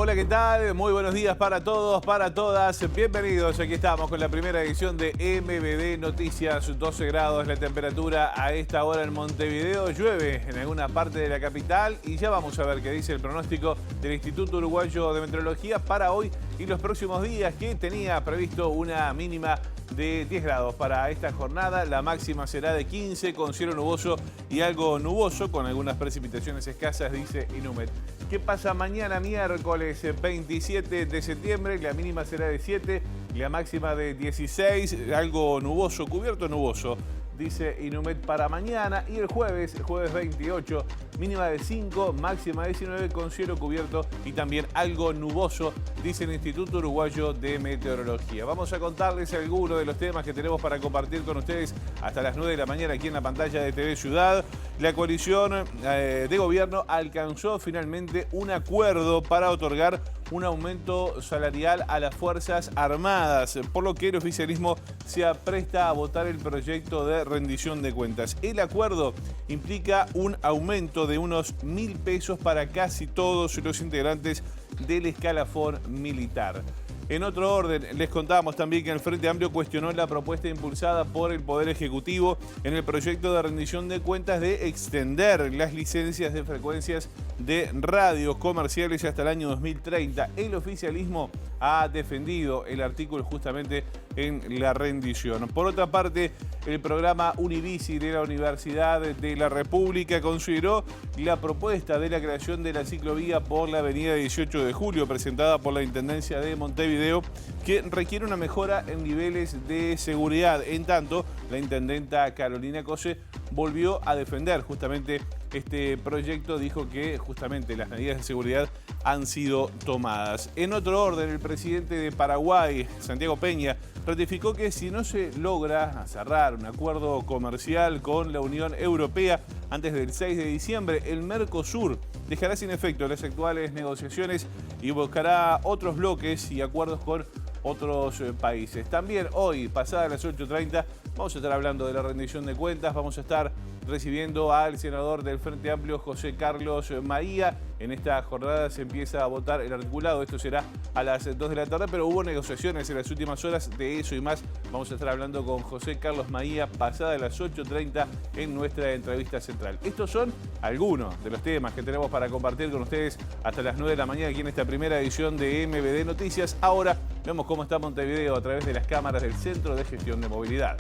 Hola, ¿qué tal? Muy buenos días para todos, para todas. Bienvenidos. Aquí estamos con la primera edición de MBD Noticias. 12 grados la temperatura a esta hora en Montevideo. Llueve en alguna parte de la capital y ya vamos a ver qué dice el pronóstico del Instituto Uruguayo de Meteorología para hoy y los próximos días, que tenía previsto una mínima de 10 grados para esta jornada. La máxima será de 15 con cielo nuboso y algo nuboso con algunas precipitaciones escasas, dice Inumet. ¿Qué pasa mañana miércoles 27 de septiembre? La mínima será de 7 y la máxima de 16, algo nuboso, cubierto nuboso, dice Inumet para mañana. Y el jueves 28, mínima de 5, máxima de 19 con cielo cubierto y también algo nuboso, dice el Instituto Uruguayo de Meteorología. Vamos a contarles algunos de los temas que tenemos para compartir con ustedes hasta las 9 de la mañana aquí en la pantalla de TV Ciudad. La coalición de gobierno alcanzó finalmente un acuerdo para otorgar un aumento salarial a las Fuerzas Armadas, por lo que el oficialismo se apresta a votar el proyecto de rendición de cuentas. El acuerdo implica un aumento de unos 1.000 pesos para casi todos los integrantes del escalafón militar. En otro orden, les contamos también que el Frente Amplio cuestionó la propuesta impulsada por el Poder Ejecutivo en el proyecto de rendición de cuentas de extender las licencias de frecuencias de radios comerciales hasta el año 2030. El oficialismo ha defendido el artículo justamente en la rendición. Por otra parte, el programa Unibici de la Universidad de la República consideró la propuesta de la creación de la ciclovía por la avenida 18 de Julio, presentada por la Intendencia de Montevideo, que requiere una mejora en niveles de seguridad. En tanto, la intendenta Carolina Cose volvió a defender justamente este proyecto, dijo que justamente las medidas de seguridad han sido tomadas. En otro orden, el presidente de Paraguay, Santiago Peña, ratificó que si no se logra cerrar un acuerdo comercial con la Unión Europea antes del 6 de diciembre, el Mercosur dejará sin efecto las actuales negociaciones y buscará otros bloques y acuerdos con otros países. También hoy, pasadas las 8:30, vamos a estar hablando de la rendición de cuentas, vamos a estar recibiendo al senador del Frente Amplio, José Carlos Maía. En esta jornada se empieza a votar el articulado, esto será a las 2 de la tarde, pero hubo negociaciones en las últimas horas, de eso y más vamos a estar hablando con José Carlos Maía pasadas las 8:30 en nuestra entrevista central. Estos son algunos de los temas que tenemos para compartir con ustedes hasta las 9 de la mañana aquí en esta primera edición de MBD Noticias. Ahora vemos cómo está Montevideo a través de las cámaras del Centro de Gestión de Movilidad.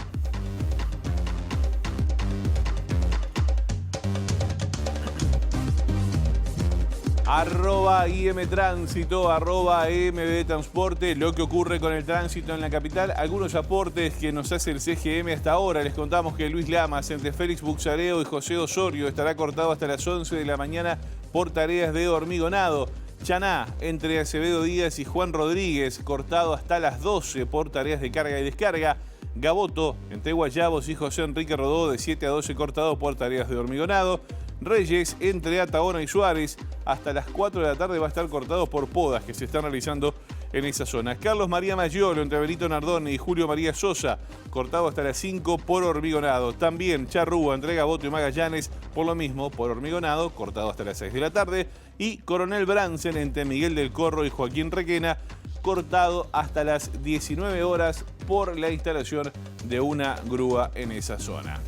@IM Tránsito, @MBD Transporte, lo que ocurre con el tránsito en la capital. Algunos aportes que nos hace el CGM hasta ahora. Les contamos que Luis Lamas entre Félix Buxareo y José Osorio estará cortado hasta las 11 de la mañana por tareas de hormigonado. Chaná entre Acevedo Díaz y Juan Rodríguez, cortado hasta las 12 por tareas de carga y descarga. Gaboto entre Guayabos y José Enrique Rodó de 7 a 12, cortado por tareas de hormigonado. Reyes entre Ataona y Suárez hasta las 4 de la tarde va a estar cortado por podas que se están realizando en esa zona. Carlos María Mayolo entre Benito Nardone y Julio María Sosa, cortado hasta las 5 por hormigonado. También Charrúa entre Gaboto y Magallanes, por lo mismo por hormigonado, cortado hasta las 6 de la tarde. Y Coronel Bransen entre Miguel del Corro y Joaquín Requena, cortado hasta las 19 horas por la instalación de una grúa en esa zona.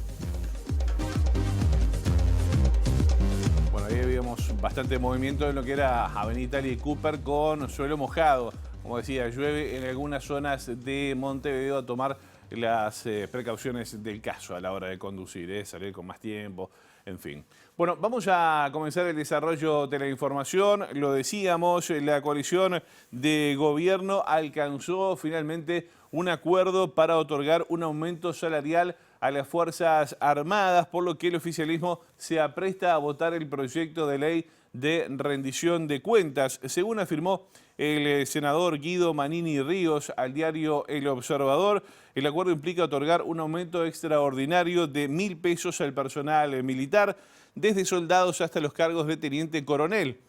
Ahí vimos bastante movimiento en lo que era Avenida Italia y Cooper con suelo mojado. Como decía, llueve en algunas zonas de Montevideo, a tomar las precauciones del caso a la hora de conducir, salir con más tiempo, en fin. Bueno, vamos a comenzar el desarrollo de la información. Lo decíamos, la coalición de gobierno alcanzó finalmente un acuerdo para otorgar un aumento salarial a las Fuerzas Armadas, por lo que el oficialismo se apresta a votar el proyecto de ley de rendición de cuentas. Según afirmó el senador Guido Manini Ríos al diario El Observador, el acuerdo implica otorgar un aumento extraordinario de 1.000 pesos al personal militar, desde soldados hasta los cargos de teniente coronel.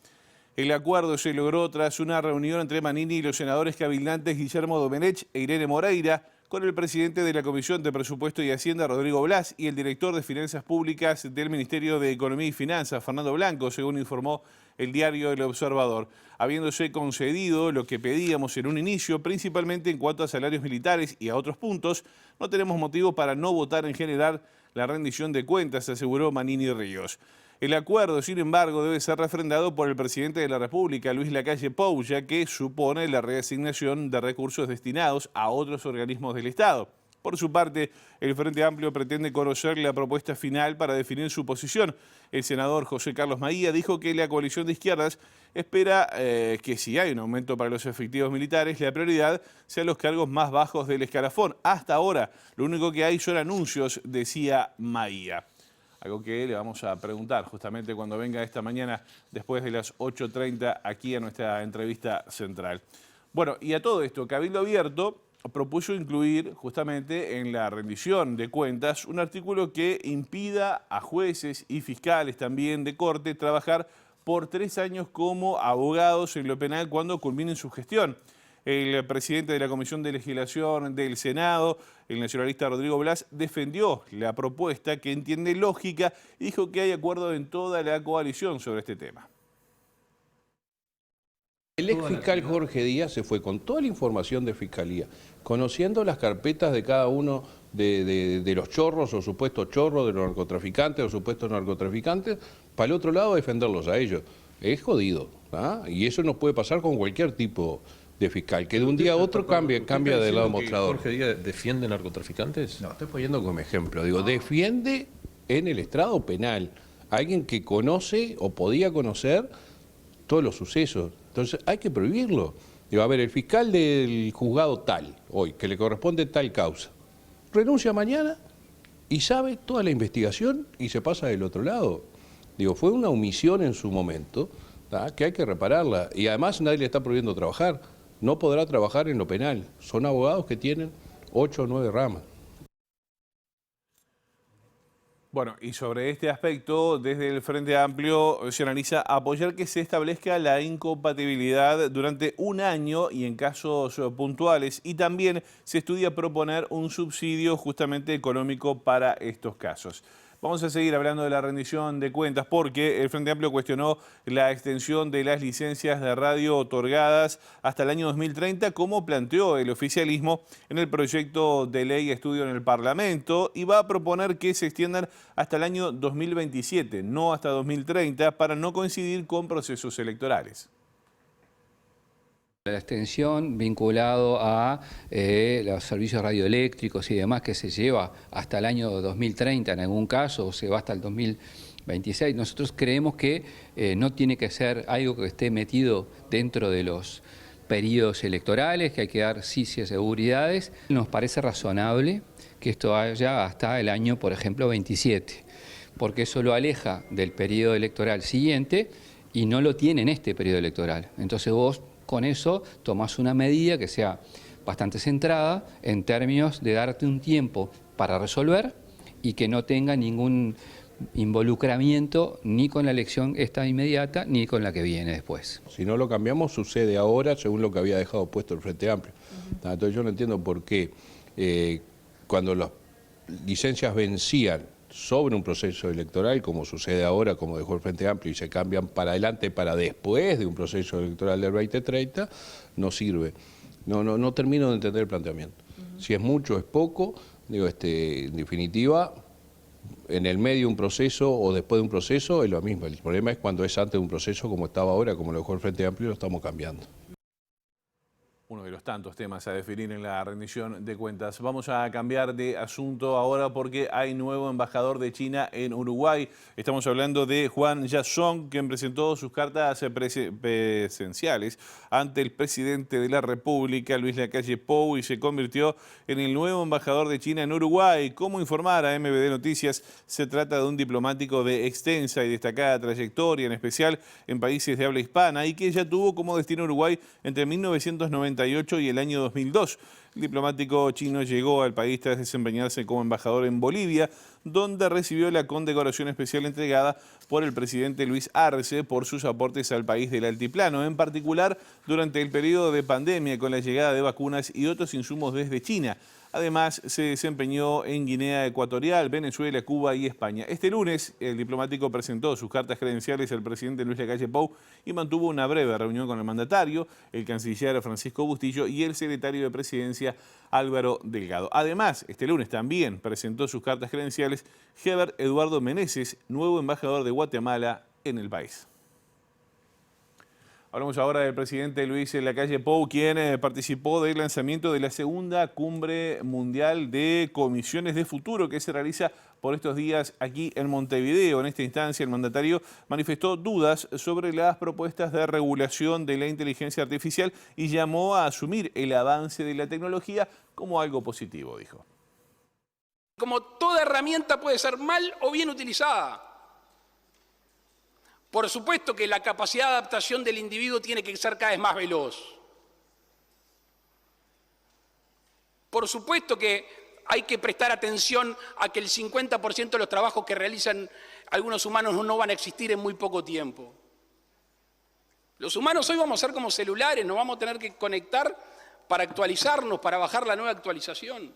El acuerdo se logró tras una reunión entre Manini y los senadores cabildantes Guillermo Domenech e Irene Moreira, con el presidente de la Comisión de Presupuesto y Hacienda, Rodrigo Blas, y el director de Finanzas Públicas del Ministerio de Economía y Finanzas, Fernando Blanco, según informó el diario El Observador, habiéndose concedido lo que pedíamos en un inicio, principalmente en cuanto a salarios militares y a otros puntos. No tenemos motivo para no votar en general la rendición de cuentas, aseguró Manini Ríos. El acuerdo, sin embargo, debe ser refrendado por el presidente de la República, Luis Lacalle Pou, ya que supone la reasignación de recursos destinados a otros organismos del Estado. Por su parte, el Frente Amplio pretende conocer la propuesta final para definir su posición. El senador José Carlos Maía dijo que la coalición de izquierdas espera que si hay un aumento para los efectivos militares, la prioridad sean los cargos más bajos del escalafón. Hasta ahora, lo único que hay son anuncios, decía Maía. Algo que le vamos a preguntar justamente cuando venga esta mañana después de las 8:30 aquí a nuestra entrevista central. Bueno, y a todo esto, Cabildo Abierto propuso incluir justamente en la rendición de cuentas un artículo que impida a jueces y fiscales también de corte trabajar por 3 años como abogados en lo penal cuando culminen su gestión. El presidente de la Comisión de Legislación del Senado, el nacionalista Rodrigo Blas, defendió la propuesta que entiende lógica y dijo que hay acuerdo en toda la coalición sobre este tema. El ex fiscal Jorge Díaz se fue con toda la información de Fiscalía, conociendo las carpetas de cada uno de los chorros o supuestos chorros, de los narcotraficantes o supuestos narcotraficantes, para el otro lado defenderlos a ellos. Es jodido, ¿ah? Y eso nos puede pasar con cualquier tipo de fiscal, que de un día a otro cambia de lado mostrador. ¿Jorge Díaz defiende narcotraficantes? No, estoy poniendo como ejemplo. Digo, defiende en el estrado penal a alguien que conoce o podía conocer todos los sucesos. Entonces hay que prohibirlo. Digo, a ver, el fiscal del juzgado tal, hoy, que le corresponde tal causa, renuncia mañana y sabe toda la investigación y se pasa del otro lado. Digo, fue una omisión en su momento, ¿tá?, que hay que repararla. Y además nadie le está prohibiendo trabajar. No podrá trabajar en lo penal. Son abogados que tienen 8 o 9 ramas. Bueno, y sobre este aspecto, desde el Frente Amplio se analiza apoyar que se establezca la incompatibilidad durante un año y en casos puntuales, y también se estudia proponer un subsidio justamente económico para estos casos. Vamos a seguir hablando de la rendición de cuentas porque el Frente Amplio cuestionó la extensión de las licencias de radio otorgadas hasta el año 2030, como planteó el oficialismo en el proyecto de ley estudio en el Parlamento, y va a proponer que se extiendan hasta el año 2027, no hasta 2030, para no coincidir con procesos electorales. La extensión vinculado a los servicios radioeléctricos y demás que se lleva hasta el año 2030 en algún caso, o se va hasta el 2026. Nosotros creemos que no tiene que ser algo que esté metido dentro de los periodos electorales, que hay que dar sí seguridades. Nos parece razonable que esto vaya hasta el año, por ejemplo, 27, porque eso lo aleja del periodo electoral siguiente y no lo tiene en este periodo electoral. Entonces vos con eso tomás una medida que sea bastante centrada en términos de darte un tiempo para resolver y que no tenga ningún involucramiento ni con la elección esta inmediata ni con la que viene después. Si no lo cambiamos, sucede ahora según lo que había dejado puesto el Frente Amplio. Entonces yo no entiendo por qué cuando las licencias vencían sobre un proceso electoral, como sucede ahora, como dejó el Frente Amplio, y se cambian para adelante, para después de un proceso electoral del 2030, no sirve. No termino de entender el planteamiento. Si es mucho, es poco, digo, en definitiva, en el medio de un proceso o después de un proceso es lo mismo. El problema es cuando es antes de un proceso, como estaba ahora, como lo dejó el Frente Amplio, lo estamos cambiando. Uno de los tantos temas a definir en la rendición de cuentas. Vamos a cambiar de asunto ahora porque hay nuevo embajador de China en Uruguay. Estamos hablando de Juan Yasong, quien presentó sus cartas presenciales ante el presidente de la República, Luis Lacalle Pou, y se convirtió en el nuevo embajador de China en Uruguay. Como informara MBD Noticias, se trata de un diplomático de extensa y destacada trayectoria, en especial en países de habla hispana, y que ya tuvo como destino Uruguay entre 1998 y el año 2002. El diplomático chino llegó al país tras desempeñarse como embajador en Bolivia, donde recibió la condecoración especial entregada por el presidente Luis Arce por sus aportes al país del altiplano, en particular durante el periodo de pandemia con la llegada de vacunas y otros insumos desde China. Además, se desempeñó en Guinea Ecuatorial, Venezuela, Cuba y España. Este lunes, el diplomático presentó sus cartas credenciales al presidente Luis Lacalle Pou y mantuvo una breve reunión con el mandatario, el canciller Francisco Bustillo y el secretario de Presidencia Álvaro Delgado. Además, este lunes también presentó sus cartas credenciales Heber Eduardo Meneses, nuevo embajador de Guatemala en el país. Hablamos ahora del presidente Luis Lacalle Pou, quien participó del lanzamiento de la segunda cumbre mundial de comisiones de futuro que se realiza por estos días aquí en Montevideo. En esta instancia, el mandatario manifestó dudas sobre las propuestas de regulación de la inteligencia artificial y llamó a asumir el avance de la tecnología como algo positivo, dijo. Como toda herramienta puede ser mal o bien utilizada. Por supuesto que la capacidad de adaptación del individuo tiene que ser cada vez más veloz. Por supuesto que hay que prestar atención a que el 50% de los trabajos que realizan algunos humanos no van a existir en muy poco tiempo. Los humanos hoy vamos a ser como celulares, nos vamos a tener que conectar para actualizarnos, para bajar la nueva actualización.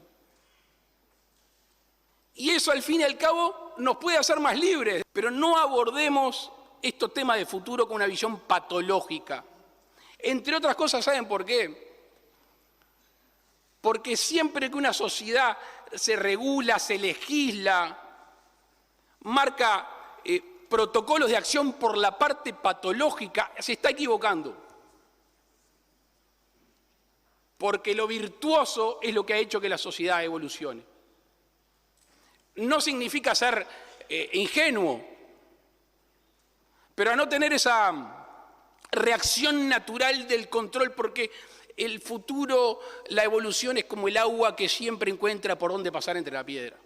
Y eso al fin y al cabo nos puede hacer más libres, pero no abordemos estos temas de futuro con una visión patológica. Entre otras cosas, ¿saben por qué? Porque siempre que una sociedad se regula, se legisla, marca protocolos de acción por la parte patológica, se está equivocando. Porque lo virtuoso es lo que ha hecho que la sociedad evolucione. No significa ser ingenuo, pero a no tener esa reacción natural del control, porque el futuro, la evolución es como el agua que siempre encuentra por dónde pasar entre la piedra.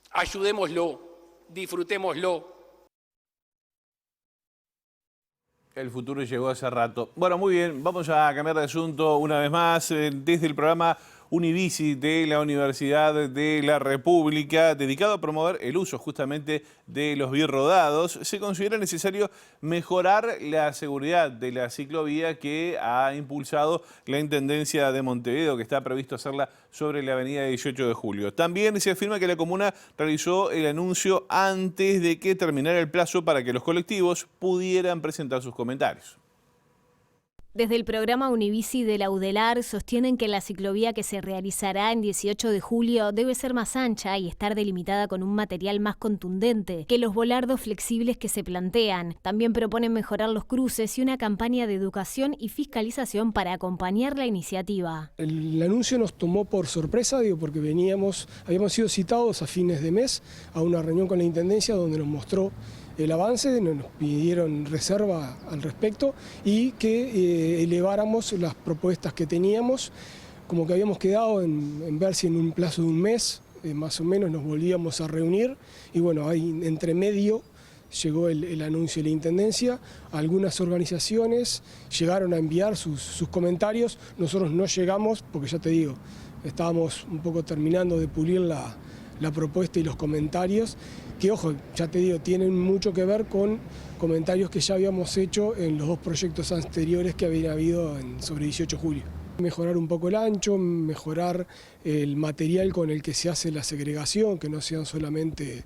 Ayudémoslo, disfrutémoslo. El futuro llegó hace rato. Bueno, muy bien, vamos a cambiar de asunto una vez más. Desde el programa Univici de la Universidad de la República, dedicado a promover el uso justamente de los birrodados, se considera necesario mejorar la seguridad de la ciclovía que ha impulsado la Intendencia de Montevideo, que está previsto hacerla sobre la avenida 18 de Julio. También se afirma que la comuna realizó el anuncio antes de que terminara el plazo para que los colectivos pudieran presentar sus comentarios. Desde el programa Univici de la UDELAR sostienen que la ciclovía que se realizará en 18 de julio debe ser más ancha y estar delimitada con un material más contundente que los volardos flexibles que se plantean. También proponen mejorar los cruces y una campaña de educación y fiscalización para acompañar la iniciativa. El anuncio nos tomó por sorpresa, porque habíamos sido citados a fines de mes a una reunión con la Intendencia donde nos mostró el avance, nos pidieron reserva al respecto y que eleváramos las propuestas que teníamos, como que habíamos quedado en ver si en un plazo de un mes más o menos nos volvíamos a reunir y bueno, ahí entre medio llegó el anuncio de la Intendencia. Algunas organizaciones llegaron a enviar sus comentarios, nosotros no llegamos porque ya te digo, estábamos un poco terminando de pulir la propuesta y los comentarios, que ojo, ya te digo, tienen mucho que ver con comentarios que ya habíamos hecho en los dos proyectos anteriores que habían habido sobre 18 de julio. Mejorar un poco el ancho, mejorar el material con el que se hace la segregación, que no sean solamente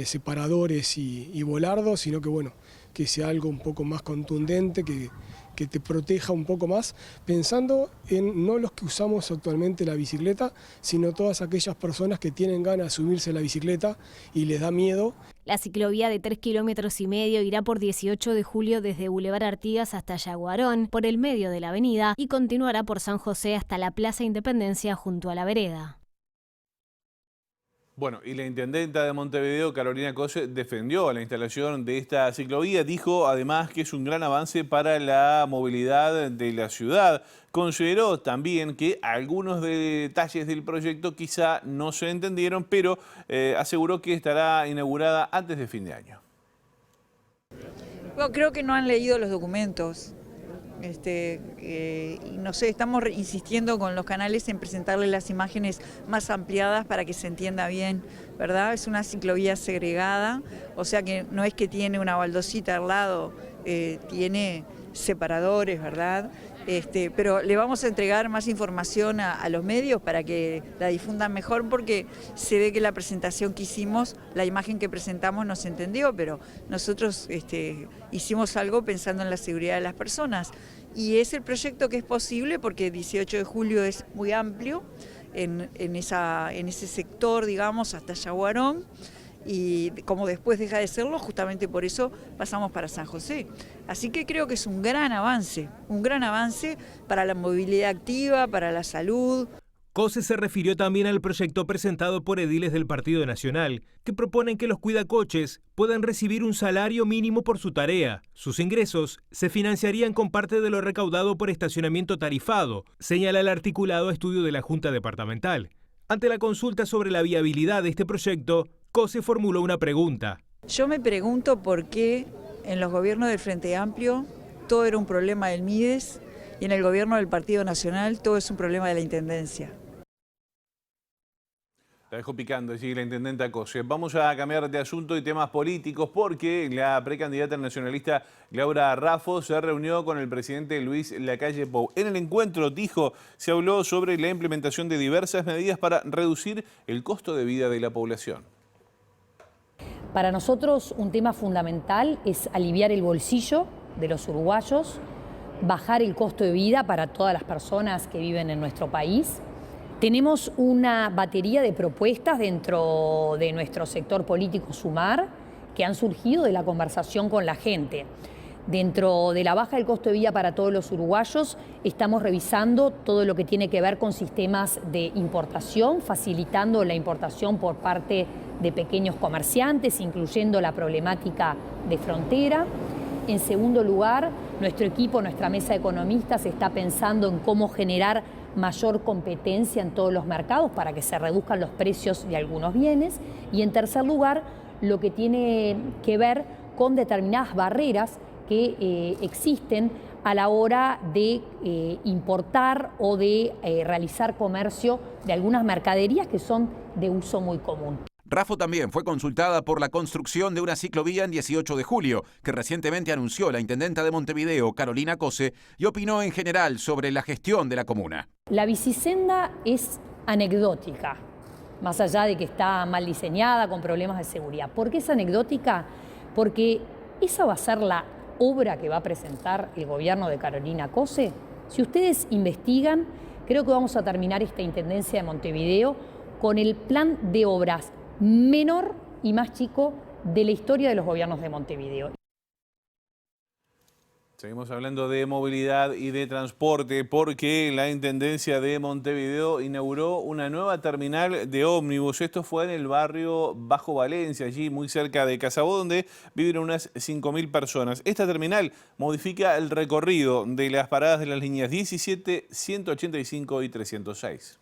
separadores y volardos, sino que bueno, que sea algo un poco más contundente, que te proteja un poco más, pensando en no los que usamos actualmente la bicicleta, sino todas aquellas personas que tienen ganas de subirse a la bicicleta y les da miedo. La ciclovía de 3,5 kilómetros irá por 18 de julio desde Boulevard Artigas hasta Yaguarón, por el medio de la avenida, y continuará por San José hasta la Plaza Independencia junto a la vereda. Bueno, y la intendenta de Montevideo, Carolina Cose, defendió la instalación de esta ciclovía. Dijo además que es un gran avance para la movilidad de la ciudad. Consideró también que algunos detalles del proyecto quizá no se entendieron, pero aseguró que estará inaugurada antes de fin de año. Bueno, creo que no han leído los documentos. Y no sé, estamos insistiendo con los canales en presentarles las imágenes más ampliadas para que se entienda bien, ¿verdad? Es una ciclovía segregada, o sea que no es que tiene una baldosita al lado, tiene separadores, ¿verdad? Pero le vamos a entregar más información a los medios para que la difundan mejor, porque se ve que la presentación que hicimos, la imagen que presentamos no se entendió, pero nosotros hicimos algo pensando en la seguridad de las personas. Y es el proyecto que es posible porque 18 de julio es muy amplio en ese sector, digamos, hasta Yaguarón. Y como después deja de serlo, justamente por eso pasamos para San José. Así que creo que es un gran avance para la movilidad activa, para la salud. COSE se refirió también al proyecto presentado por ediles del Partido Nacional, que proponen que los cuidacoches puedan recibir un salario mínimo por su tarea. Sus ingresos se financiarían con parte de lo recaudado por estacionamiento tarifado, señala el articulado estudio de la Junta Departamental. Ante la consulta sobre la viabilidad de este proyecto, COSE formuló una pregunta. Yo me pregunto por qué en los gobiernos del Frente Amplio todo era un problema del MIDES y en el gobierno del Partido Nacional todo es un problema de la Intendencia. La dejó picando allí la intendenta COSE. Vamos a cambiar de asunto y temas políticos porque la precandidata nacionalista Laura Raffo se reunió con el presidente Luis Lacalle Pou. En el encuentro, dijo, se habló sobre la implementación de diversas medidas para reducir el costo de vida de la población. Para nosotros un tema fundamental es aliviar el bolsillo de los uruguayos, bajar el costo de vida para todas las personas que viven en nuestro país. Tenemos una batería de propuestas dentro de nuestro sector político Sumar que han surgido de la conversación con la gente. Dentro de la baja del costo de vida para todos los uruguayos, estamos revisando todo lo que tiene que ver con sistemas de importación, facilitando la importación por parte de pequeños comerciantes, incluyendo la problemática de frontera. En segundo lugar, nuestro equipo, nuestra mesa de economistas está pensando en cómo generar mayor competencia en todos los mercados para que se reduzcan los precios de algunos bienes. Y en tercer lugar, lo que tiene que ver con determinadas barreras que existen a la hora de importar o de realizar comercio de algunas mercaderías que son de uso muy común. Raffo también fue consultada por la construcción de una ciclovía en 18 de julio, que recientemente anunció la intendenta de Montevideo, Carolina Cose, y opinó en general sobre la gestión de la comuna. La bicisenda es anecdótica, más allá de que está mal diseñada, con problemas de seguridad. ¿Por qué es anecdótica? Porque esa va a ser la obra que va a presentar el gobierno de Carolina Cose. Si ustedes investigan, creo que vamos a terminar esta intendencia de Montevideo con el plan de obras menor y más chico de la historia de los gobiernos de Montevideo. Seguimos hablando de movilidad y de transporte porque la Intendencia de Montevideo inauguró una nueva terminal de ómnibus. Esto fue en el barrio Bajo Valencia, allí muy cerca de Casabó, donde viven unas 5.000 personas. Esta terminal modifica el recorrido de las paradas de las líneas 17, 185 y 306.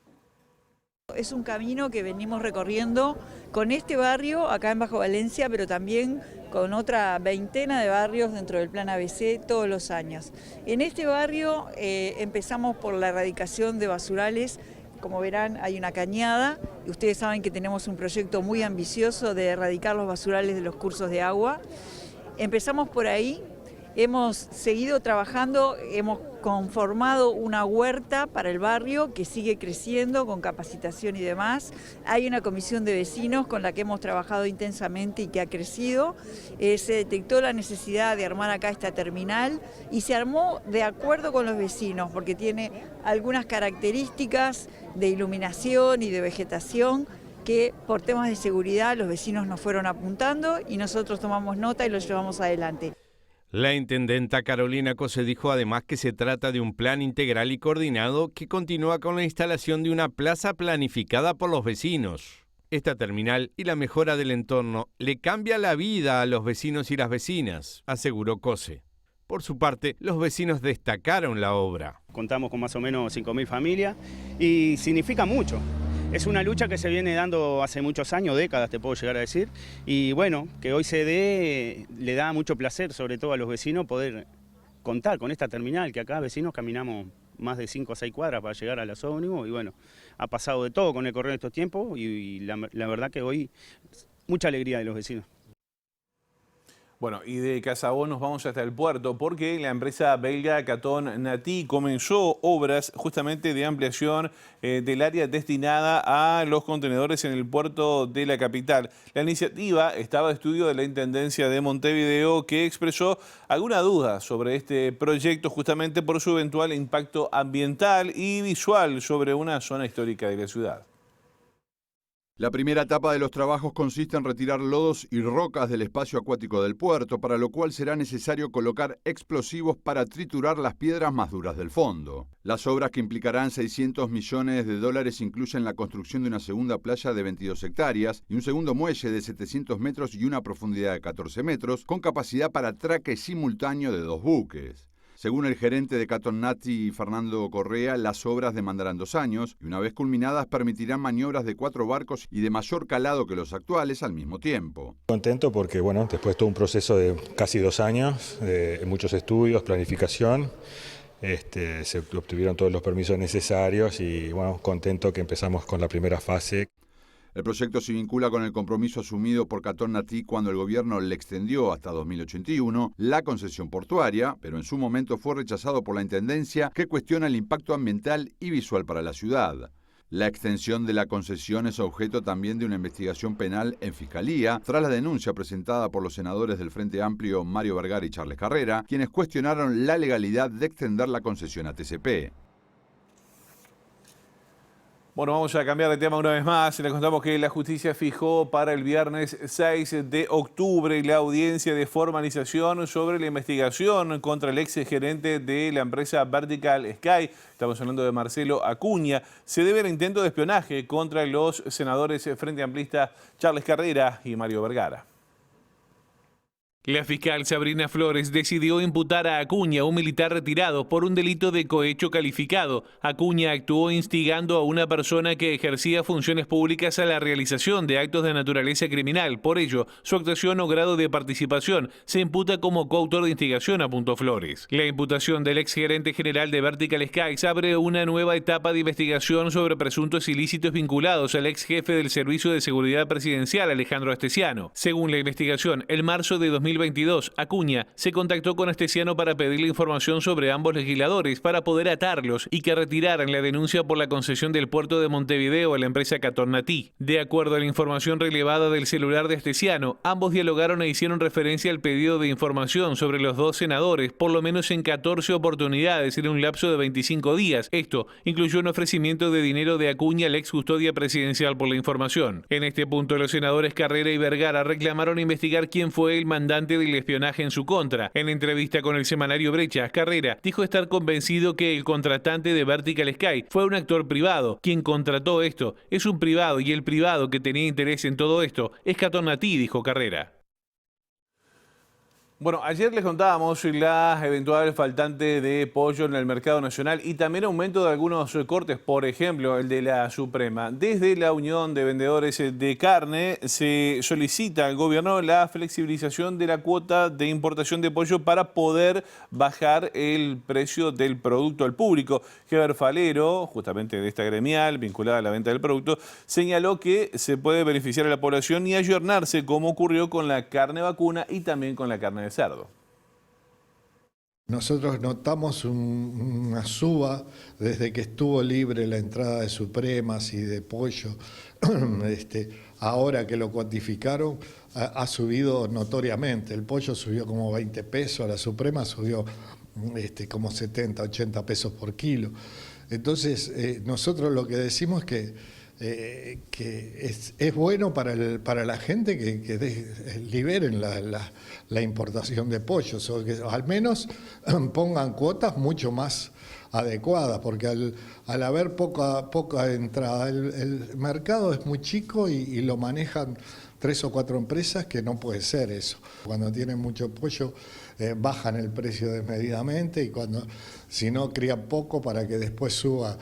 Es un camino que venimos recorriendo con este barrio acá en Bajo Valencia, pero también con otra veintena de barrios dentro del Plan ABC todos los años. En este barrio empezamos por la erradicación de basurales. Como verán, hay una cañada y ustedes saben que tenemos un proyecto muy ambicioso de erradicar los basurales de los cursos de agua. Empezamos por ahí. Hemos seguido trabajando, hemos conformado una huerta para el barrio que sigue creciendo con capacitación y demás. Hay una comisión de vecinos con la que hemos trabajado intensamente y que ha crecido. Se detectó la necesidad de armar acá esta terminal y se armó de acuerdo con los vecinos porque tiene algunas características de iluminación y de vegetación que por temas de seguridad los vecinos nos fueron apuntando y nosotros tomamos nota y lo llevamos adelante. La intendenta Carolina Cose dijo además que se trata de un plan integral y coordinado que continúa con la instalación de una plaza planificada por los vecinos. Esta terminal y la mejora del entorno le cambia la vida a los vecinos y las vecinas, aseguró Cose. Por su parte, los vecinos destacaron la obra. Contamos con más o menos 5.000 familias y significa mucho. Es una lucha que se viene dando hace muchos años, décadas te puedo llegar a decir, y bueno, que hoy se dé, le da mucho placer, sobre todo a los vecinos, poder contar con esta terminal, que acá vecinos caminamos más de 5 o 6 cuadras para llegar a las ómnibus, y bueno, ha pasado de todo con el correr de estos tiempos, y la verdad que hoy mucha alegría de los vecinos. Bueno, y de Casabón nos vamos hasta el puerto porque la empresa belga Caton Nati comenzó obras justamente de ampliación del área destinada a los contenedores en el puerto de la capital. La iniciativa estaba a estudio de la Intendencia de Montevideo, que expresó alguna duda sobre este proyecto justamente por su eventual impacto ambiental y visual sobre una zona histórica de la ciudad. La primera etapa de los trabajos consiste en retirar lodos y rocas del espacio acuático del puerto, para lo cual será necesario colocar explosivos para triturar las piedras más duras del fondo. Las obras, que implicarán 600 millones de dólares, incluyen la construcción de una segunda playa de 22 hectáreas y un segundo muelle de 700 metros y una profundidad de 14 metros, con capacidad para atraque simultáneo de 2 buques. Según el gerente de Caton Nati, Fernando Correa, las obras demandarán 2 años y una vez culminadas permitirán maniobras de 4 barcos y de mayor calado que los actuales al mismo tiempo. Contento porque, bueno, después de todo un proceso de casi 2 años, muchos estudios, planificación, se obtuvieron todos los permisos necesarios y, bueno, contento que empezamos con la primera fase. El proyecto se vincula con el compromiso asumido por Caton Nati cuando el gobierno le extendió hasta 2081 la concesión portuaria, pero en su momento fue rechazado por la Intendencia, que cuestiona el impacto ambiental y visual para la ciudad. La extensión de la concesión es objeto también de una investigación penal en Fiscalía, tras la denuncia presentada por los senadores del Frente Amplio Mario Vergara y Charles Carrera, quienes cuestionaron la legalidad de extender la concesión a TCP. Bueno, vamos a cambiar de tema una vez más. Les contamos que la justicia fijó para el viernes 6 de octubre la audiencia de formalización sobre la investigación contra el ex gerente de la empresa Vertical Sky. Estamos hablando de Marcelo Acuña. Se debe al intento de espionaje contra los senadores frente amplistas Charles Carrera y Mario Vergara. La fiscal Sabrina Flores decidió imputar a Acuña, un militar retirado, por un delito de cohecho calificado. Acuña actuó instigando a una persona que ejercía funciones públicas a la realización de actos de naturaleza criminal. Por ello, su actuación o grado de participación se imputa como coautor de instigación, apuntó Flores. La imputación del exgerente general de Vertical Skies abre una nueva etapa de investigación sobre presuntos ilícitos vinculados al ex jefe del Servicio de Seguridad Presidencial, Alejandro Astesiano. Según la investigación, en marzo de 2022, Acuña se contactó con Astesiano para pedirle información sobre ambos legisladores para poder atarlos y que retiraran la denuncia por la concesión del puerto de Montevideo a la empresa Caton Nati. De acuerdo a la información relevada del celular de Astesiano, ambos dialogaron e hicieron referencia al pedido de información sobre los 2 senadores, por lo menos en 14 oportunidades en un lapso de 25 días. Esto incluyó un ofrecimiento de dinero de Acuña al ex custodia presidencial por la información. En este punto, los senadores Carrera y Vergara reclamaron investigar quién fue el mandante del espionaje en su contra. En entrevista con el semanario Brechas, Carrera dijo estar convencido que el contratante de Vertical Sky fue un actor privado. Quien contrató esto es un privado y el privado que tenía interés en todo esto es Caton Nati, dijo Carrera. Bueno, ayer les contábamos la eventual faltante de pollo en el mercado nacional y también aumento de algunos cortes, por ejemplo, el de la Suprema. Desde la Unión de Vendedores de Carne se solicita al gobierno la flexibilización de la cuota de importación de pollo para poder bajar el precio del producto al público. Heber Falero, justamente de esta gremial vinculada a la venta del producto, señaló que se puede beneficiar a la población y ayornarse, como ocurrió con la carne vacuna y también con la carne de cerdo. Nosotros notamos una suba desde que estuvo libre la entrada de Supremas y de pollo. Ahora que lo cuantificaron, ha subido notoriamente. El pollo subió como 20 pesos, la Suprema subió como 70, 80 pesos por kilo. Entonces, nosotros lo que decimos es que es bueno para la gente que liberen la importación de pollos, o que al menos pongan cuotas mucho más adecuadas, porque al haber poca entrada, el mercado es muy chico y lo manejan 3 o 4 empresas, que no puede ser eso. Cuando tienen mucho pollo bajan el precio desmedidamente y si no crían poco para que después suba.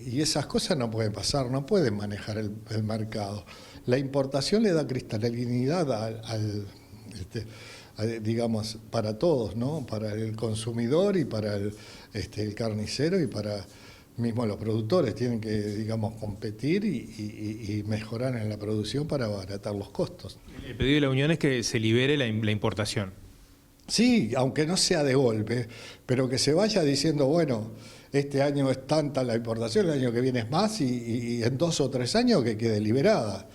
Y esas cosas no pueden pasar, no pueden manejar el mercado. La importación le da cristalinidad digamos, para todos, ¿no? Para el consumidor y para el carnicero y para mismo los productores. Tienen que, digamos, competir y mejorar en la producción para abaratar los costos. El pedido de la Unión es que se libere la importación. Sí, aunque no sea de golpe, pero que se vaya diciendo, bueno, este año es tanta la importación, el año que viene es más y en 2 o 3 años que quede liberada.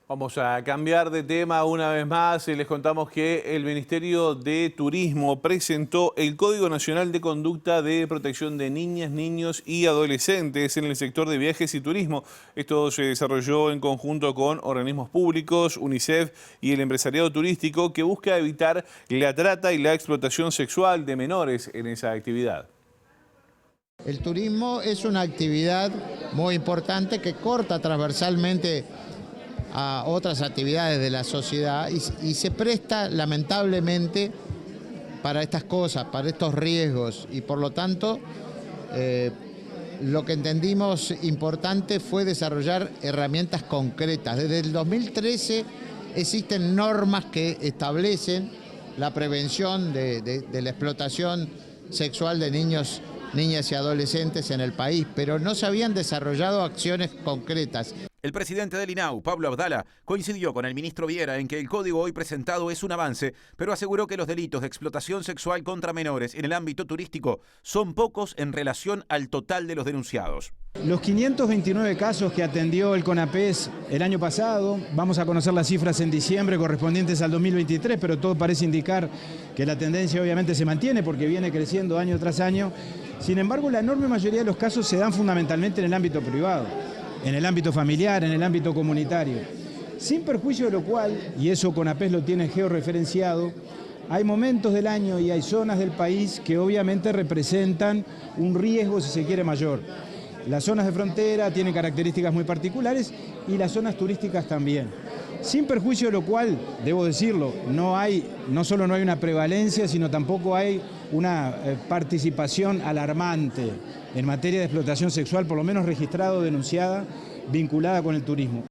Vamos a cambiar de tema una vez más. Les contamos que el Ministerio de Turismo presentó el Código Nacional de Conducta de Protección de Niñas, Niños y Adolescentes en el sector de viajes y turismo. Esto se desarrolló en conjunto con organismos públicos, UNICEF y el empresariado turístico, que busca evitar la trata y la explotación sexual de menores en esa actividad. El turismo es una actividad muy importante que corta transversalmente a otras actividades de la sociedad y se presta lamentablemente para estas cosas, para estos riesgos, y por lo tanto lo que entendimos importante fue desarrollar herramientas concretas. Desde el 2013 existen normas que establecen la prevención de la explotación sexual de niños, niñas y adolescentes en el país, pero no se habían desarrollado acciones concretas. El presidente del INAU, Pablo Abdala, coincidió con el ministro Viera en que el código hoy presentado es un avance, pero aseguró que los delitos de explotación sexual contra menores en el ámbito turístico son pocos en relación al total de los denunciados. Los 529 casos que atendió el CONAPES el año pasado, vamos a conocer las cifras en diciembre correspondientes al 2023, pero todo parece indicar que la tendencia obviamente se mantiene porque viene creciendo año tras año. Sin embargo, la enorme mayoría de los casos se dan fundamentalmente en el ámbito privado, en el ámbito familiar, en el ámbito comunitario. Sin perjuicio de lo cual, y eso CONAPES lo tiene georreferenciado, hay momentos del año y hay zonas del país que obviamente representan un riesgo, si se quiere, mayor. Las zonas de frontera tienen características muy particulares y las zonas turísticas también. Sin perjuicio de lo cual, debo decirlo, no solo no hay una prevalencia, sino tampoco hay una participación alarmante en materia de explotación sexual, por lo menos registrada o denunciada, vinculada con el turismo.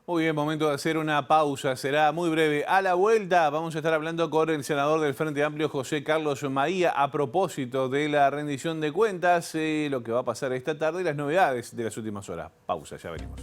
Muy bien, momento de hacer una pausa, será muy breve. A la vuelta vamos a estar hablando con el senador del Frente Amplio, José Carlos Maía, a propósito de la rendición de cuentas, lo que va a pasar esta tarde y las novedades de las últimas horas. Pausa, ya venimos.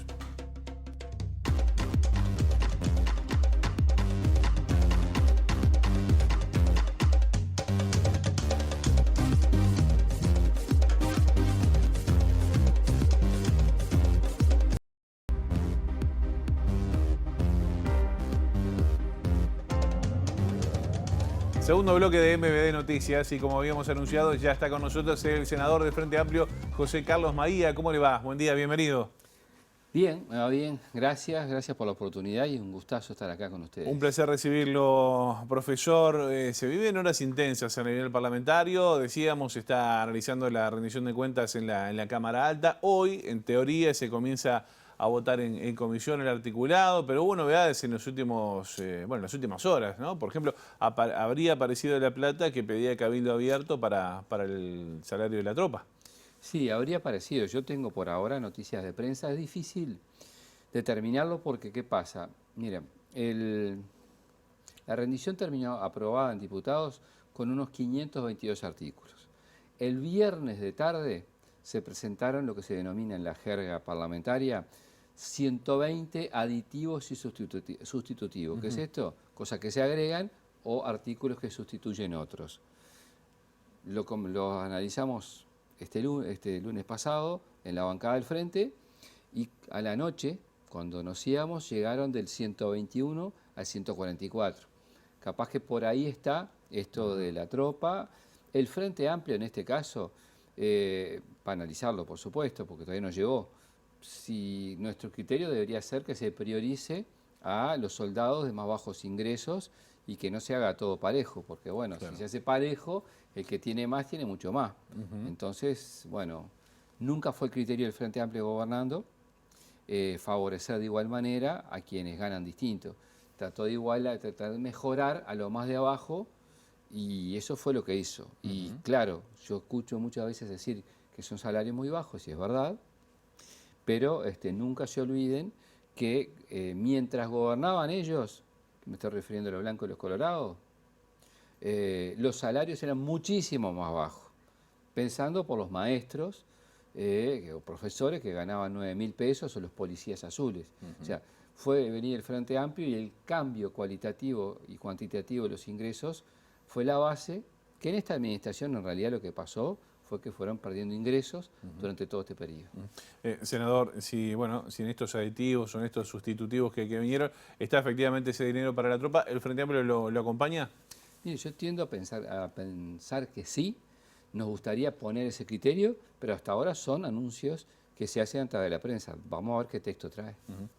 Segundo bloque de MBD Noticias y como habíamos anunciado ya está con nosotros el senador del Frente Amplio, José Carlos Maía. ¿Cómo le va? Buen día, bienvenido. Bien, me va bien. Gracias por la oportunidad y un gustazo estar acá con ustedes. Un placer recibirlo, profesor. Se viven horas intensas a nivel parlamentario. Decíamos, se está analizando la rendición de cuentas en la Cámara Alta. Hoy, en teoría, se comienza a votar en comisión el articulado, pero hubo novedades en las últimas horas, ¿no? Por ejemplo, habría aparecido la plata que pedía Cabildo Abierto para el salario de la tropa. Sí, habría aparecido. Yo tengo por ahora noticias de prensa. Es difícil determinarlo porque, ¿qué pasa? Mira, la rendición terminó aprobada en diputados con unos 522 artículos. El viernes de tarde se presentaron lo que se denomina en la jerga parlamentaria 120 aditivos y sustitutivos. ¿Qué es esto? Cosas que se agregan o artículos que sustituyen otros. Lo analizamos este lunes pasado en la bancada del Frente y a la noche, cuando nos íbamos, llegaron del 121 al 144. Capaz que por ahí está esto de la tropa. El Frente Amplio en este caso, para analizarlo por supuesto, porque todavía no llegó, si nuestro criterio debería ser que se priorice a los soldados de más bajos ingresos y que no se haga todo parejo, porque bueno, claro, si se hace parejo, el que tiene más tiene mucho más. Entonces, bueno, nunca fue el criterio del Frente Amplio gobernando favorecer de igual manera a quienes ganan distinto. Trató tratar de mejorar a lo más de abajo y eso fue lo que hizo. Y claro, yo escucho muchas veces decir que son salarios muy bajos, y es verdad, pero nunca se olviden que mientras gobernaban ellos, me estoy refiriendo a los blancos y los colorados, los salarios eran muchísimo más bajos, pensando por los maestros o profesores que ganaban 9.000 pesos o los policías azules. O sea, fue venir el Frente Amplio y el cambio cualitativo y cuantitativo de los ingresos fue la base, que en esta administración en realidad lo que pasó fue que fueron perdiendo ingresos durante todo este periodo. Senador, si en estos aditivos o en estos sustitutivos que vinieron, ¿está efectivamente ese dinero para la tropa? ¿El Frente Amplio lo acompaña? Mire, yo tiendo a pensar que sí, nos gustaría poner ese criterio, pero hasta ahora son anuncios que se hacen a través de la prensa. Vamos a ver qué texto trae.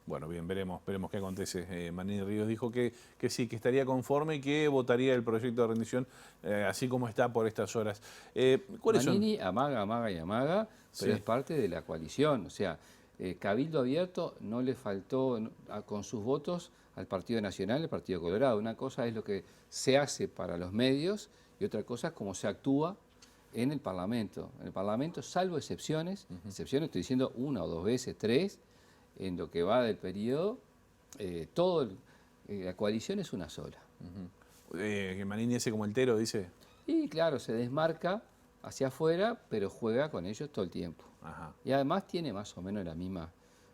Bueno, bien, veremos qué acontece. Manini Ríos dijo que sí, que estaría conforme y que votaría el proyecto de rendición así como está por estas horas. ¿Cuáles Manini amaga y amaga, pero es parte de la coalición. O sea, Cabildo Abierto no le faltó con sus votos al Partido Nacional, al Partido Colorado. Una cosa es lo que se hace para los medios y otra cosa es cómo se actúa en el Parlamento. En el Parlamento, salvo excepciones, estoy diciendo 1 o 2 veces, 3, en lo que va del periodo, la coalición es una sola. Que Manini ese como entero, dice. Y claro, se desmarca hacia afuera, pero juega con ellos todo el tiempo. Y además tiene más o menos la misma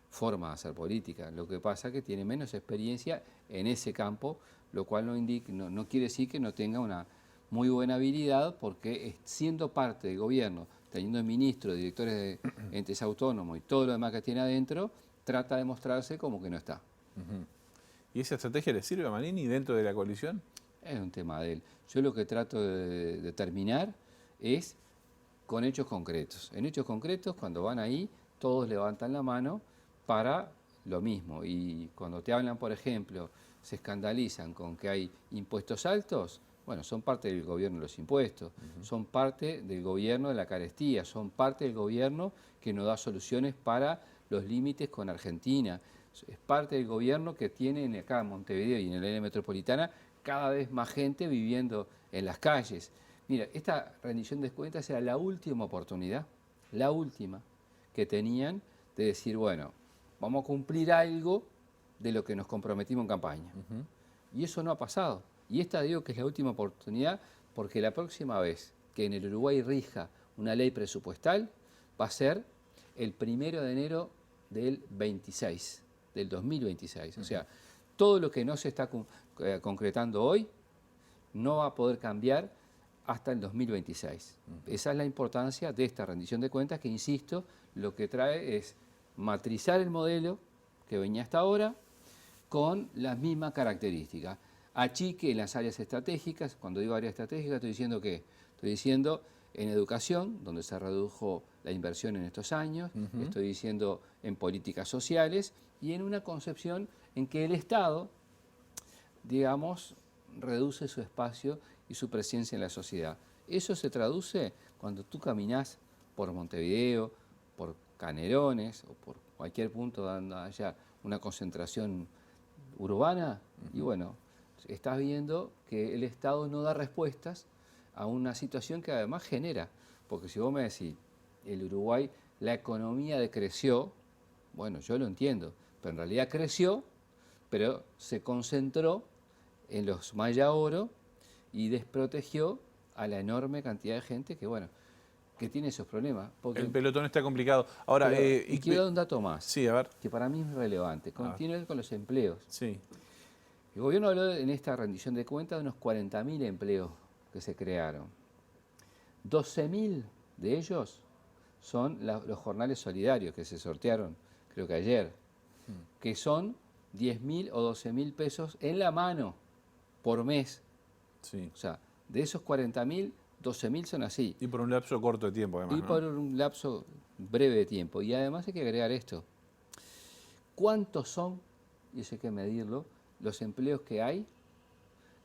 forma de hacer política. Lo que pasa es que tiene menos experiencia en ese campo, lo cual no quiere decir que no tenga una muy buena habilidad, porque siendo parte del gobierno, teniendo ministros, directores de entes autónomos y todo lo demás que tiene adentro, trata de mostrarse como que no está. ¿Y esa estrategia le sirve a Manini dentro de la coalición? Es un tema de él. Yo lo que trato de determinar es con hechos concretos. En hechos concretos, cuando van ahí, todos levantan la mano para lo mismo. Y cuando te hablan, por ejemplo, se escandalizan con que hay impuestos altos, bueno, son parte del gobierno de los impuestos, son parte del gobierno de la carestía, son parte del gobierno que nos da soluciones para los límites con Argentina, es parte del gobierno que tiene acá en Montevideo y en el área metropolitana cada vez más gente viviendo en las calles. Mira, esta rendición de cuentas era la última oportunidad, la última que tenían de decir, bueno, vamos a cumplir algo de lo que nos comprometimos en campaña. Y eso no ha pasado. Y esta digo que es la última oportunidad porque la próxima vez que en el Uruguay rija una ley presupuestal va a ser el 1 de enero del 26, del 2026. O sea, todo lo que no se está concretando hoy no va a poder cambiar hasta el 2026. Esa es la importancia de esta rendición de cuentas que, insisto, lo que trae es matrizar el modelo que venía hasta ahora con las mismas características. Achique en las áreas estratégicas. Cuando digo áreas estratégicas, estoy diciendo ¿qué? Estoy diciendo en educación, donde se redujo la inversión en estos años, estoy diciendo en políticas sociales y en una concepción en que el Estado, digamos, reduce su espacio y su presencia en la sociedad. Eso se traduce cuando tú caminás por Montevideo, por Canelones o por cualquier punto donde haya una concentración urbana y bueno, estás viendo que el Estado no da respuestas a una situación que además genera. Porque si vos me decís, el Uruguay, la economía decreció, bueno, yo lo entiendo, pero en realidad creció, pero se concentró en los Maya Oro y desprotegió a la enorme cantidad de gente que, bueno, que tiene esos problemas. Porque el pelotón está complicado. Ahora, y quiero dar un dato más, sí, a ver, que para mí es relevante, tiene que ver con los empleos. Sí. El gobierno habló en esta rendición de cuentas de unos 40.000 empleos que se crearon. 12.000 de ellos son los jornales solidarios que se sortearon, creo que ayer, que son 10.000 o 12.000 pesos en la mano por mes. Sí. O sea, de esos 40.000, 12.000 son así. Y por un lapso corto de tiempo, además. Y por un lapso breve de tiempo. Y además hay que agregar esto. ¿Cuántos son, y eso hay que medirlo, los empleos que hay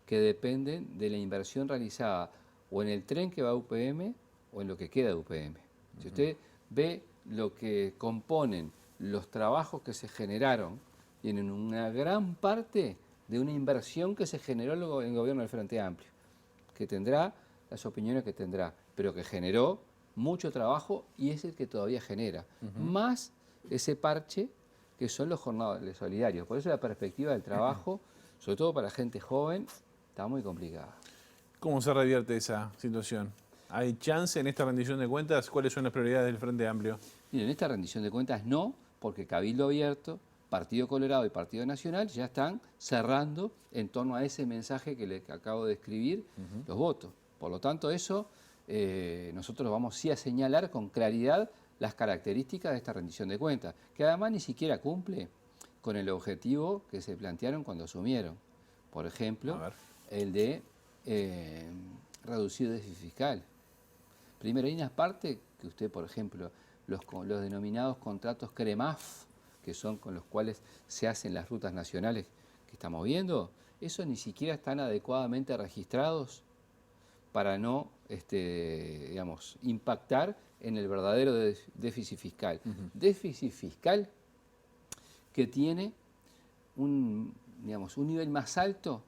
que dependen de la inversión realizada o en el tren que va a UPM o en lo que queda de UPM? Si usted ve lo que componen los trabajos que se generaron, tienen una gran parte de una inversión que se generó en el gobierno del Frente Amplio, que tendrá las opiniones que tendrá, pero que generó mucho trabajo y es el que todavía genera. Más ese parche que son los jornales solidarios. Por eso la perspectiva del trabajo, sobre todo para la gente joven, está muy complicada. ¿Cómo se revierte esa situación? ¿Hay chance en esta rendición de cuentas? ¿Cuáles son las prioridades del Frente Amplio? Miren, en esta rendición de cuentas no, porque Cabildo Abierto, Partido Colorado y Partido Nacional ya están cerrando en torno a ese mensaje que les acabo de escribir los votos. Por lo tanto, eso nosotros vamos sí a señalar con claridad las características de esta rendición de cuentas, que además ni siquiera cumple con el objetivo que se plantearon cuando asumieron. Por ejemplo, el de reducir el déficit fiscal. Primero, hay una parte que usted, por ejemplo, los denominados contratos CREMAF, que son con los cuales se hacen las rutas nacionales que estamos viendo, esos ni siquiera están adecuadamente registrados para no digamos, impactar en el verdadero déficit fiscal. Déficit fiscal que tiene un nivel más alto,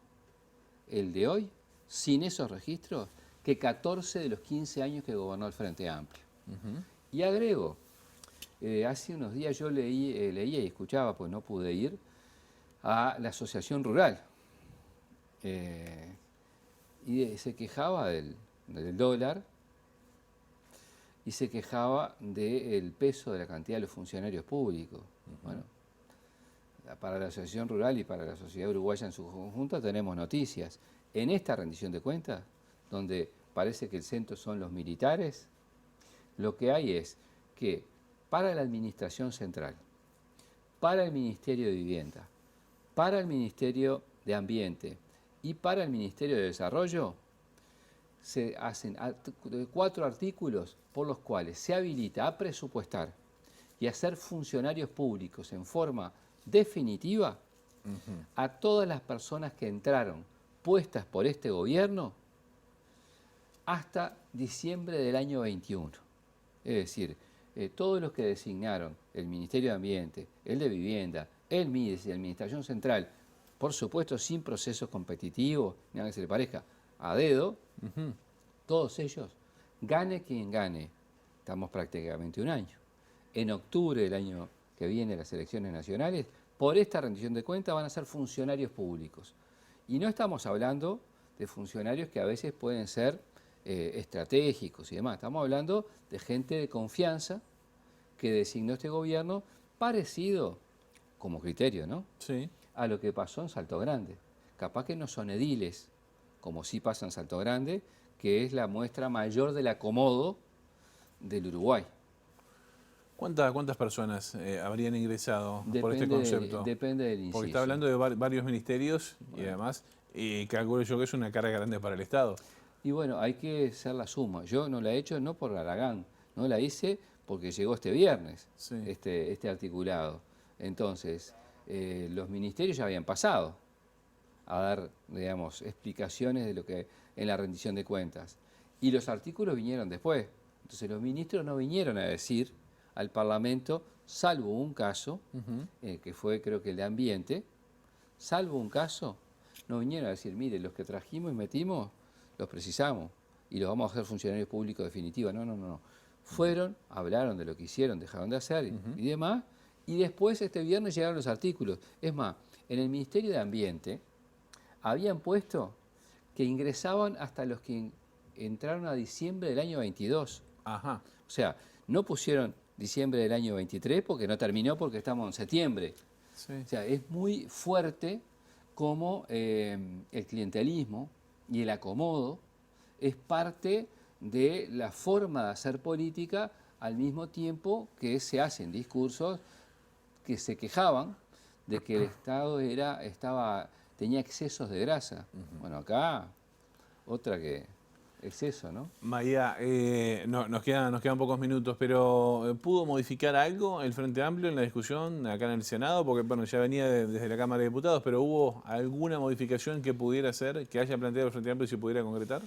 el de hoy, sin esos registros, que 14 de los 15 años que gobernó el Frente Amplio. Y agrego, hace unos días yo leía y escuchaba, pues no pude ir, a la Asociación Rural. Y se quejaba del dólar y se quejaba del peso de la cantidad de los funcionarios públicos. Bueno, para la Asociación Rural y para la sociedad uruguaya en su conjunto tenemos noticias. En esta rendición de cuentas, donde parece que el centro son los militares, lo que hay es que para la Administración Central, para el Ministerio de Vivienda, para el Ministerio de Ambiente y para el Ministerio de Desarrollo, se hacen 4 artículos por los cuales se habilita a presupuestar y a ser funcionarios públicos en forma definitiva a todas las personas que entraron puestas por este gobierno hasta diciembre del año 21. Es decir, todos los que designaron el Ministerio de Ambiente, el de Vivienda, el MIDES y la Administración Central, por supuesto sin procesos competitivos, nada que se le parezca, a dedo, todos ellos, gane quien gane, estamos prácticamente un año. En octubre del año que viene, las elecciones nacionales, por esta rendición de cuentas van a ser funcionarios públicos. Y no estamos hablando de funcionarios que a veces pueden ser estratégicos y demás. Estamos hablando de gente de confianza que designó este gobierno parecido, como criterio, ¿no? Sí. A lo que pasó en Salto Grande. Capaz que no son ediles, como sí pasa en Salto Grande, que es la muestra mayor del acomodo del Uruguay. ¿Cuántas personas habrían ingresado por este concepto? Depende del inciso. Porque está hablando de varios ministerios y además, calculo yo que es una carga grande para el Estado. Y bueno, hay que hacer la suma. Yo no la he hecho no por Aragán, no la hice porque llegó este viernes este articulado. Entonces, los ministerios ya habían pasado a dar, digamos, explicaciones de lo que en la rendición de cuentas. Y los artículos vinieron después. Entonces, los ministros no vinieron a decir al Parlamento, salvo un caso, que fue creo que el de Ambiente, salvo un caso, no vinieron a decir, mire, los que trajimos y metimos, los precisamos y los vamos a hacer funcionarios públicos definitivos. No. Fueron, hablaron de lo que hicieron, dejaron de hacer y demás, y después este viernes llegaron los artículos. Es más, en el Ministerio de Ambiente habían puesto que ingresaban hasta los que entraron a diciembre del año 22. Ajá. O sea, no pusieron diciembre del año 23 porque no terminó porque estamos en septiembre. Sí. O sea, es muy fuerte como el clientelismo y el acomodo es parte de la forma de hacer política al mismo tiempo que se hacen discursos que se quejaban de que el Estado tenía excesos de grasa. Bueno, acá otra que exceso, ¿no? Maía, nos quedan pocos minutos, pero ¿pudo modificar algo el Frente Amplio en la discusión acá en el Senado? Porque bueno, ya venía desde la Cámara de Diputados, pero ¿hubo alguna modificación que pudiera hacer, que haya planteado el Frente Amplio y se pudiera concretar?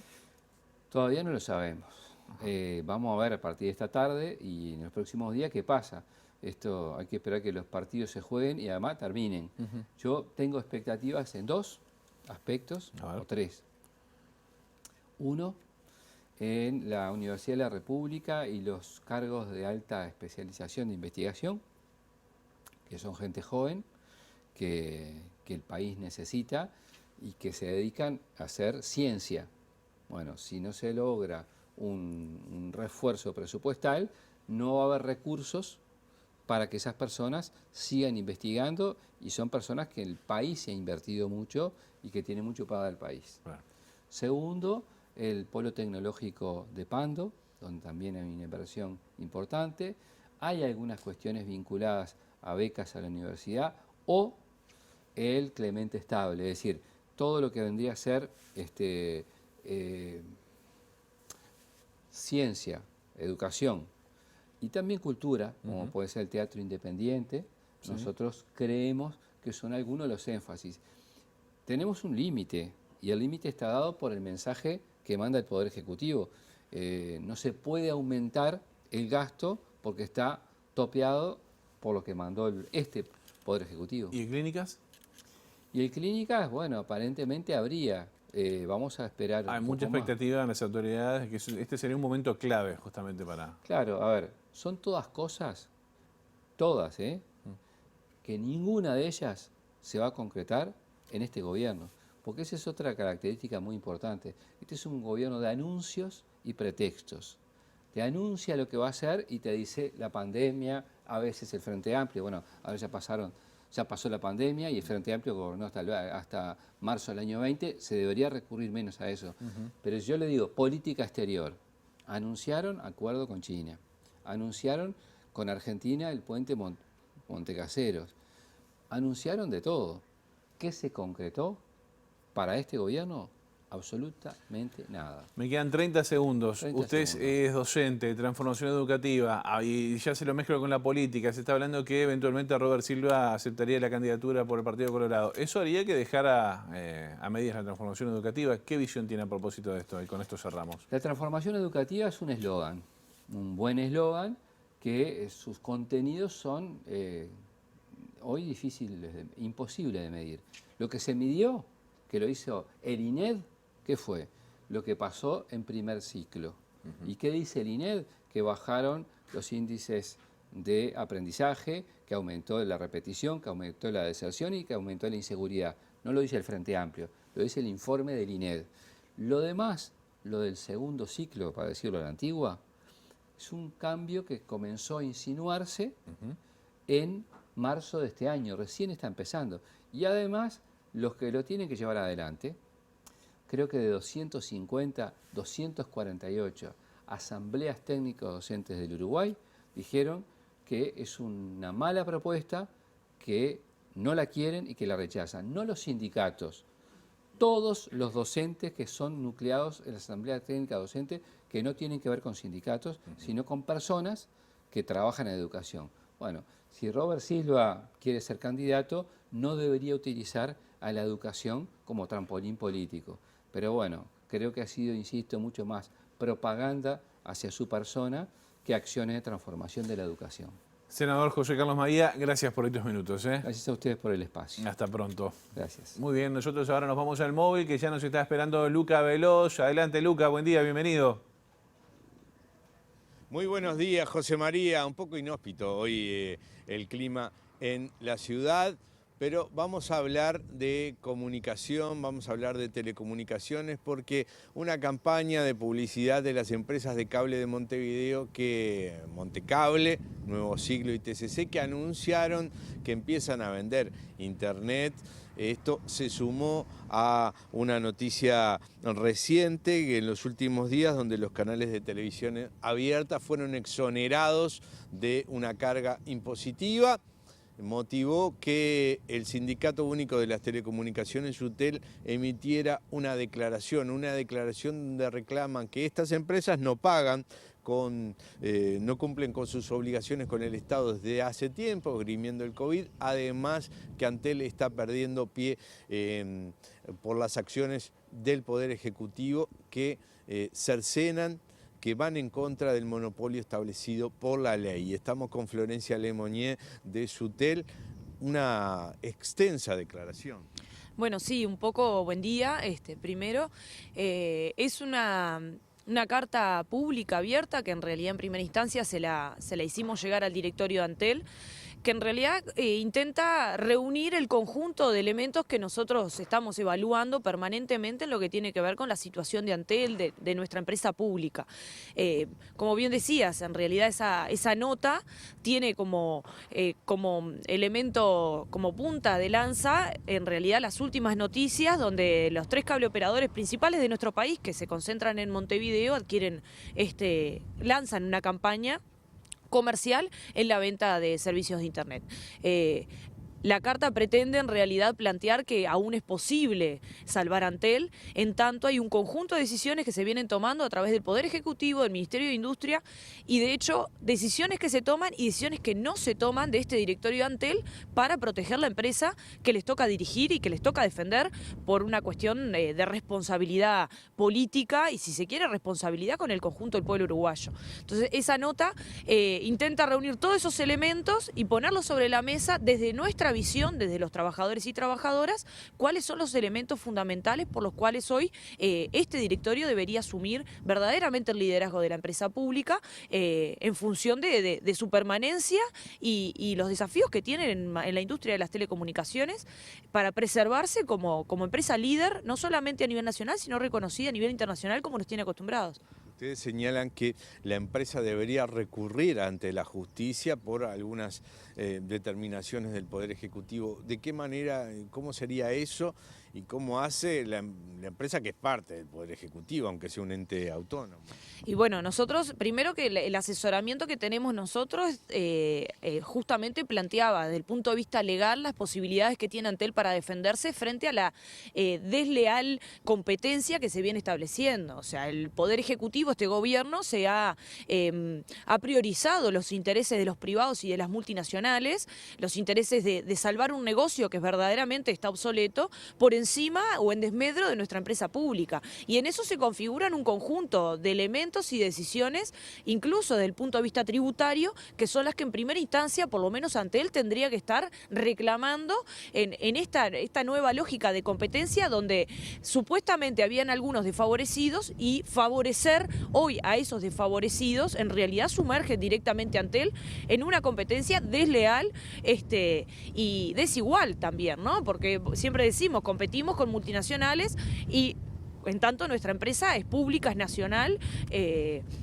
Todavía no lo sabemos. Vamos a ver a partir de esta tarde y en los próximos días qué pasa. Esto hay que esperar que los partidos se jueguen y además terminen. Yo tengo expectativas en 2 aspectos, o 3. Uno, en la Universidad de la República y los cargos de alta especialización de investigación, que son gente joven, que el país necesita y que se dedican a hacer ciencia. Bueno, si no se logra un refuerzo presupuestal, no va a haber recursos para que esas personas sigan investigando, y son personas que el país se ha invertido mucho y que tienen mucho para dar al país. Claro. Segundo, el polo tecnológico de Pando, donde también hay una inversión importante. Hay algunas cuestiones vinculadas a becas a la universidad o el Clemente Estable, es decir, todo lo que vendría a ser ciencia, educación y también cultura, como puede ser el teatro independiente. Sí. Nosotros creemos que son algunos de los énfasis. Tenemos un límite, y el límite está dado por el mensaje que manda el Poder Ejecutivo. No se puede aumentar el gasto porque está topeado por lo que mandó este Poder Ejecutivo. ¿Y en clínicas? Y en clínicas, bueno, aparentemente habría. Vamos a esperar. Hay mucha expectativa en las autoridades que este sería un momento clave justamente para... Claro, a ver, son todas cosas, todas, que ninguna de ellas se va a concretar en este gobierno, porque esa es otra característica muy importante. Este es un gobierno de anuncios y pretextos. Te anuncia lo que va a hacer y te dice la pandemia, a veces el Frente Amplio, bueno, ahora ya pasó la pandemia y el Frente Amplio gobernó hasta marzo del año 20, se debería recurrir menos a eso. Pero yo le digo, política exterior. Anunciaron acuerdo con China, anunciaron con Argentina el puente Montecaseros, anunciaron de todo. ¿Qué se concretó para este gobierno? Absolutamente nada. Me quedan 30 segundos. Usted es docente de transformación educativa y ya se lo mezclo con la política. Se está hablando que eventualmente Robert Silva aceptaría la candidatura por el Partido Colorado. ¿Eso haría que dejara a medias la transformación educativa? ¿Qué visión tiene a propósito de esto? Y con esto cerramos. La transformación educativa es un eslogan, un buen eslogan, que sus contenidos son hoy difíciles, imposibles de medir. Lo que se midió, que lo hizo el INED, ¿qué fue? Lo que pasó en primer ciclo. ¿Y qué dice el INED? Que bajaron los índices de aprendizaje, que aumentó la repetición, que aumentó la deserción y que aumentó la inseguridad. No lo dice el Frente Amplio, lo dice el informe del INED. Lo demás, lo del segundo ciclo, para decirlo a la antigua, es un cambio que comenzó a insinuarse en marzo de este año, recién está empezando. Y además, los que lo tienen que llevar adelante, creo que de 250, 248 asambleas técnicos docentes del Uruguay dijeron que es una mala propuesta, que no la quieren y que la rechazan. No los sindicatos, todos los docentes que son nucleados en la asamblea técnica docente, que no tienen que ver con sindicatos, sino con personas que trabajan en educación. Bueno, si Robert Silva quiere ser candidato, no debería utilizar a la educación como trampolín político. Pero bueno, creo que ha sido, insisto, mucho más propaganda hacia su persona que acciones de transformación de la educación. Senador José Carlos Maía, gracias por estos minutos. Gracias a ustedes por el espacio. Hasta pronto. Gracias. Muy bien, nosotros ahora nos vamos al móvil, que ya nos está esperando Luca Veloz. Adelante, Luca, buen día, bienvenido. Muy buenos días, José María. Un poco inhóspito hoy el clima en la ciudad. Pero vamos a hablar de comunicación, vamos a hablar de telecomunicaciones, porque una campaña de publicidad de las empresas de cable de Montevideo, Montecable, Nuevo Siglo y TCC, que anunciaron que empiezan a vender internet. Esto se sumó a una noticia reciente que en los últimos días, donde los canales de televisión abierta fueron exonerados de una carga impositiva, motivó que el Sindicato Único de las Telecomunicaciones, SUTEL, emitiera una declaración donde reclaman que estas empresas no pagan, no cumplen con sus obligaciones con el Estado desde hace tiempo, grimiendo el COVID, además que Antel está perdiendo pie por las acciones del Poder Ejecutivo que cercenan, que van en contra del monopolio establecido por la ley. Estamos con Florencia Lemonnier de SUTEL, una extensa declaración. Bueno, sí, un poco, buen día. Primero, es una carta pública abierta que en realidad en primera instancia se la hicimos llegar al directorio de Antel, que en realidad intenta reunir el conjunto de elementos que nosotros estamos evaluando permanentemente en lo que tiene que ver con la situación de Antel, de nuestra empresa pública. Como bien decías, en realidad esa nota tiene como elemento, como punta de lanza, en realidad las últimas noticias donde los 3 cableoperadores principales de nuestro país, que se concentran en Montevideo, lanzan una campaña comercial en la venta de servicios de Internet. La carta pretende en realidad plantear que aún es posible salvar Antel, en tanto hay un conjunto de decisiones que se vienen tomando a través del Poder Ejecutivo, del Ministerio de Industria, y de hecho decisiones que se toman y decisiones que no se toman de este directorio de Antel para proteger la empresa que les toca dirigir y que les toca defender por una cuestión de responsabilidad política y, si se quiere, responsabilidad con el conjunto del pueblo uruguayo. Entonces esa nota intenta reunir todos esos elementos y ponerlos sobre la mesa desde nuestra visión, desde los trabajadores y trabajadoras, cuáles son los elementos fundamentales por los cuales hoy este directorio debería asumir verdaderamente el liderazgo de la empresa pública en función de su permanencia y los desafíos que tienen en la industria de las telecomunicaciones para preservarse como empresa líder, no solamente a nivel nacional, sino reconocida a nivel internacional como nos tiene acostumbrados. Ustedes señalan que la empresa debería recurrir ante la justicia por algunas determinaciones del Poder Ejecutivo. ¿De qué manera, cómo sería eso y cómo hace la empresa que es parte del Poder Ejecutivo, aunque sea un ente autónomo? Y bueno, nosotros, primero que el asesoramiento que tenemos nosotros justamente planteaba desde el punto de vista legal las posibilidades que tiene Antel para defenderse frente a la desleal competencia que se viene estableciendo. O sea, el Poder Ejecutivo, este gobierno, ha priorizado los intereses de los privados y de las multinacionales, los intereses de salvar un negocio que verdaderamente está obsoleto, por encima o en desmedro de nuestra empresa pública. Y en eso se configuran un conjunto de elementos y decisiones, incluso desde el punto de vista tributario, que son las que en primera instancia, por lo menos Antel, tendría que estar reclamando en esta nueva lógica de competencia donde supuestamente habían algunos desfavorecidos, y favorecer hoy a esos desfavorecidos en realidad sumerge directamente a Antel en una competencia desleal y desigual también, ¿no? Porque siempre decimos, competimos con multinacionales y en tanto nuestra empresa es pública, es nacional,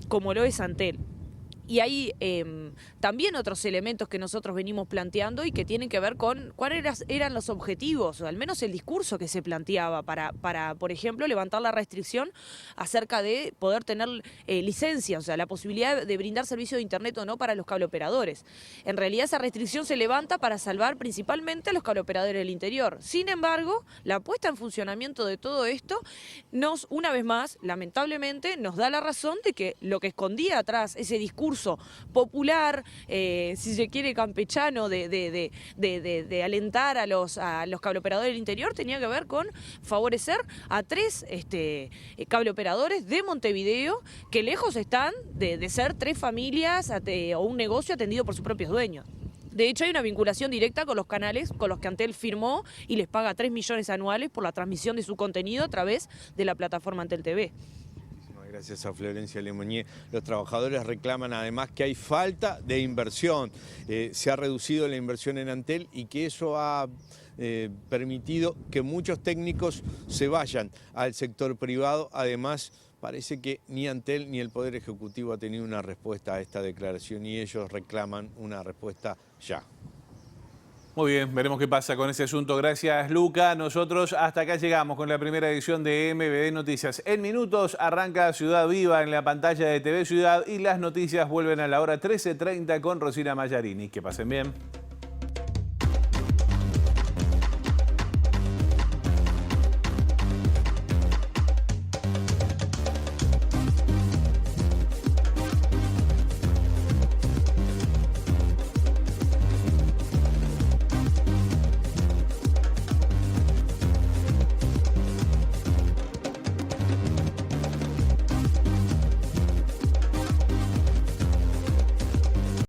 como lo es Antel. Y hay también otros elementos que nosotros venimos planteando y que tienen que ver con cuáles eran los objetivos, o al menos el discurso que se planteaba para, por ejemplo, levantar la restricción acerca de poder tener licencia, o sea, la posibilidad de brindar servicio de Internet o no para los cableoperadores. En realidad esa restricción se levanta para salvar principalmente a los cableoperadores del interior. Sin embargo, la puesta en funcionamiento de todo esto una vez más, lamentablemente, nos da la razón de que lo que escondía atrás ese discurso popular, si se quiere campechano, de alentar a los cableoperadores del interior, tenía que ver con favorecer a 3 cableoperadores de Montevideo que lejos están de ser 3 familias o un negocio atendido por sus propios dueños. De hecho, hay una vinculación directa con los canales con los que Antel firmó y les paga 3 millones anuales por la transmisión de su contenido a través de la plataforma Antel TV. Gracias a Florencia Lemonnier. Los trabajadores reclaman además que hay falta de inversión. Se ha reducido la inversión en Antel y que eso ha permitido que muchos técnicos se vayan al sector privado. Además, parece que ni Antel ni el Poder Ejecutivo ha tenido una respuesta a esta declaración y ellos reclaman una respuesta ya. Muy bien, veremos qué pasa con ese asunto. Gracias, Luca. Nosotros hasta acá llegamos con la primera edición de MBD Noticias. En minutos arranca Ciudad Viva en la pantalla de TV Ciudad y las noticias vuelven a la hora 13:30 con Rosina Mallarini. Que pasen bien.